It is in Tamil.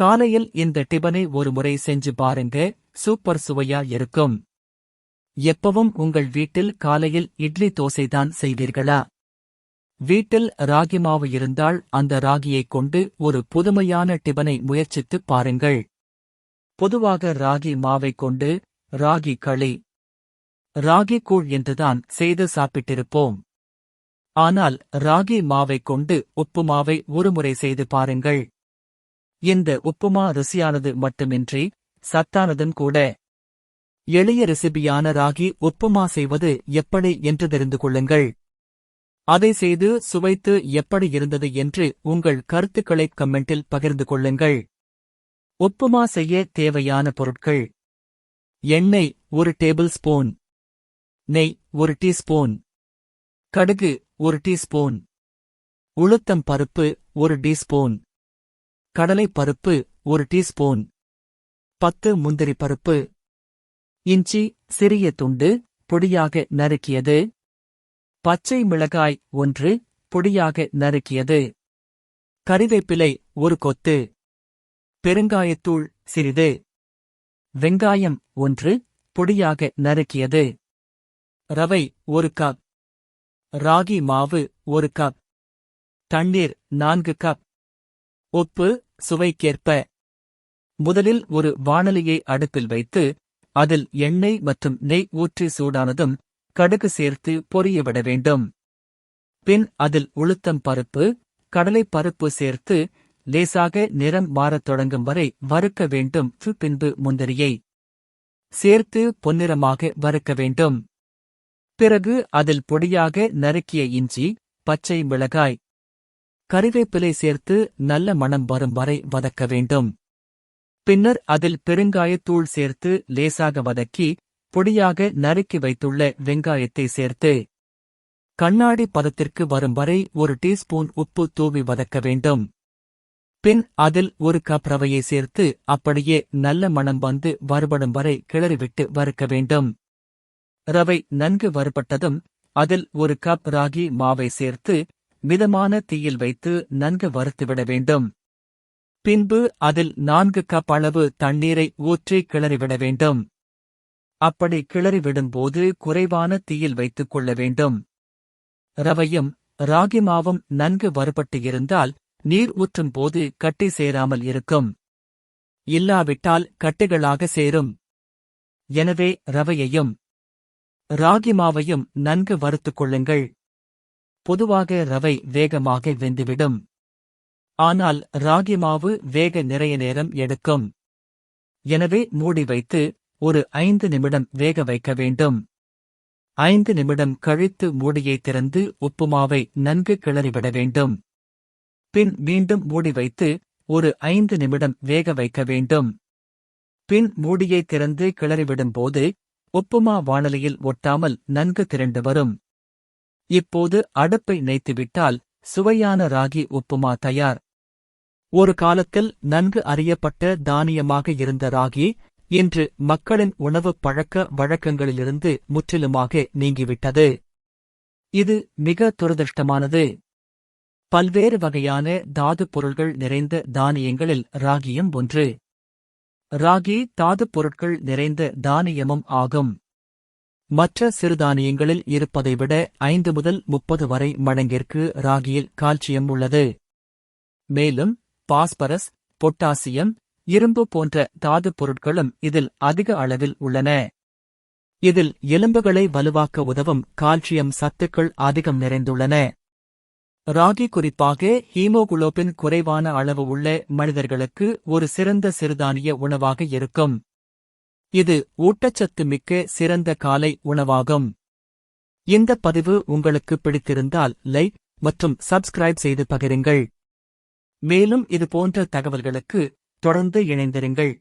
காலையில் இந்த டிபனை ஒரு முறை செஞ்சு பாருங்க, சூப்பர் சுவையா இருக்கும். எப்பவும் உங்கள் வீட்டில் காலையில் இட்லி தோசைதான் செய்வீர்களா? வீட்டில் ராகி மாவு இருந்தால் அந்த ராகியைக் கொண்டு ஒரு புதுமையான டிபனை முயற்சித்துப் பாருங்கள். பொதுவாக ராகி மாவைக் கொண்டு ராகி களி, ராகி கூழ் என்றுதான் செய்து சாப்பிட்டிருப்போம். ஆனால் ராகி மாவைக் கொண்டு உப்புமாவை ஒருமுறை செய்து பாருங்கள். இந்த உப்புமா ருசியானது மட்டுமின்றி சத்தானதும் கூட. எளிய ரெசிபியான ராகி உப்புமா செய்வது எப்படி என்று தெரிந்து கொள்ளுங்கள். அதை செய்து சுவைத்து எப்படி இருந்தது என்று உங்கள் கருத்துக்களை கமெண்டில் பகிர்ந்து கொள்ளுங்கள். உப்புமா செய்ய தேவையான பொருட்கள்: எண்ணெய் 1 டேபிள் ஸ்பூன், நெய் 1 டீஸ்பூன், கடுகு 1 டீஸ்பூன், உளுத்தம் பருப்பு 1 டீஸ்பூன், கடலை பருப்பு 1 டீஸ்பூன், 10 முந்திரி பருப்பு, இஞ்சி சிறிய துண்டு பொடியாக நறுக்கியது, பச்சை மிளகாய் 1 பொடியாக நறுக்கியது, கறிவேப்பிலை 1 கொத்து, பெருங்காயத்தூள் சிறிது, வெங்காயம் 1 பொடியாக நறுக்கியது, ரவை 1 கப், ராகி மாவு 1 கப், தண்ணீர் 4 கப், உப்பு சுவைக்கேற்ப. முதலில் ஒரு வாணலியை அடுப்பில் வைத்து அதில் எண்ணெய் மற்றும் நெய் ஊற்றி சூடானதும் கடுகு சேர்த்து பொரியவிட வேண்டும். பின் அதில் உளுத்தம் பருப்பு, கடலை பருப்பு சேர்த்து லேசாக நிறம் மாறத் தொடங்கும் வரை வறுக்க வேண்டும். பின்பு முந்திரியை சேர்த்து பொன்னிறமாக வறுக்க வேண்டும். பிறகு அதில் பொடியாக நறுக்கிய இஞ்சி, பச்சை மிளகாய், கறிவேப்பிலை சேர்த்து நல்ல மணம் வரும் வரை வதக்க வேண்டும். பின்னர் அதில் பெருங்காயத்தூள் சேர்த்து லேசாக வதக்கி பொடியாக நறுக்கி வைத்துள்ள வெங்காயத்தை சேர்த்து கண்ணாடி பதத்திற்கு வரும் வரை 1 டீஸ்பூன் உப்பு தூவி வதக்க வேண்டும். பின் அதில் 1 கப் ரவையை சேர்த்து அப்படியே நல்ல மணம் வந்து வறுபடும் வரை கிளறிவிட்டு வறுக்க வேண்டும். ரவை நன்கு வறுபட்டதும் அதில் 1 கப் ராகி மாவை சேர்த்து மிதமான தீயில் வைத்து நன்கு வறுத்துவிட வேண்டும். பின்பு அதில் 4 கப் அளவு தண்ணீரை ஊற்றி கிளறிவிட வேண்டும். அப்படி கிளறிவிடும்போது குறைவான தீயில் வைத்துக் கொள்ள வேண்டும். ரவையும் ராகி மாவும் நன்கு வறுபட்டு இருந்தால் நீர் ஊற்றும் போது கட்டி சேராமல் இருக்கும். இல்லாவிட்டால் கட்டிகளாக சேரும். எனவே ரவையையும் ராகி மாவையும் நன்கு வறுத்துக் கொள்ளுங்கள். பொதுவாக ரவை வேகமாக வெந்துவிடும். ஆனால் ராகி மாவு வேக நிறைய நேரம் எடுக்கும். எனவே மூடி வைத்து ஒரு 5 நிமிடம் வேக வைக்க வேண்டும். 5 நிமிடம் கழித்து மூடியை திறந்து உப்புமாவை நன்கு கிளறிவிட வேண்டும். பின் மீண்டும் மூடி வைத்து ஒரு 5 நிமிடம் வேக வைக்க வேண்டும். பின் மூடியை திறந்து கிளறிவிடும்போது உப்புமா வாணலியில் ஒட்டாமல் நன்கு திரண்டு வரும். இப்போது அடுப்பை நிறுத்திவிட்டால் சுவையான ராகி உப்புமா தயார். ஒரு காலத்தில் நன்கு அறியப்பட்ட தானியமாக இருந்த ராகி இன்று மக்களின் உணவுப் பழக்க வழக்கங்களிலிருந்து முற்றிலுமாக நீங்கிவிட்டது. இது மிக துரதிர்ஷ்டமானது. பல்வேறு வகையான தாதுப் பொருள்கள் நிறைந்த தானியங்களில் ராகியும் ஒன்று. ராகி தாதுப் பொருட்கள் நிறைந்த தானியமும் ஆகும். மற்ற சிறுதானியங்களில் இருப்பதை விட 5 முதல் 30 வரை மடங்கிற்கு ராகியில் கால்சியம் உள்ளது. மேலும் பாஸ்பரஸ், பொட்டாசியம், இரும்பு போன்ற தாதுப் பொருட்களும் இதில் அதிக அளவில் உள்ளன. இதில் எலும்புகளை வலுவாக்க உதவும் கால்சியம் சத்துக்கள் அதிகம் நிறைந்துள்ளன. ராகி குறிப்பாக ஹீமோகுளோபின் குறைவான அளவு உள்ள மனிதர்களுக்கு ஒரு சிறந்த சிறுதானிய உணவாக இருக்கும். இது ஊட்டச்சத்து மிக்க சிறந்த காலை உணவாகும். இந்த பதிவு உங்களுக்கு பிடித்திருந்தால் லைக் மற்றும் சப்ஸ்கிரைப் செய்து பகிருங்கள். மேலும் இது போன்ற தகவல்களுக்கு தொடர்ந்து இணைந்திருங்கள்.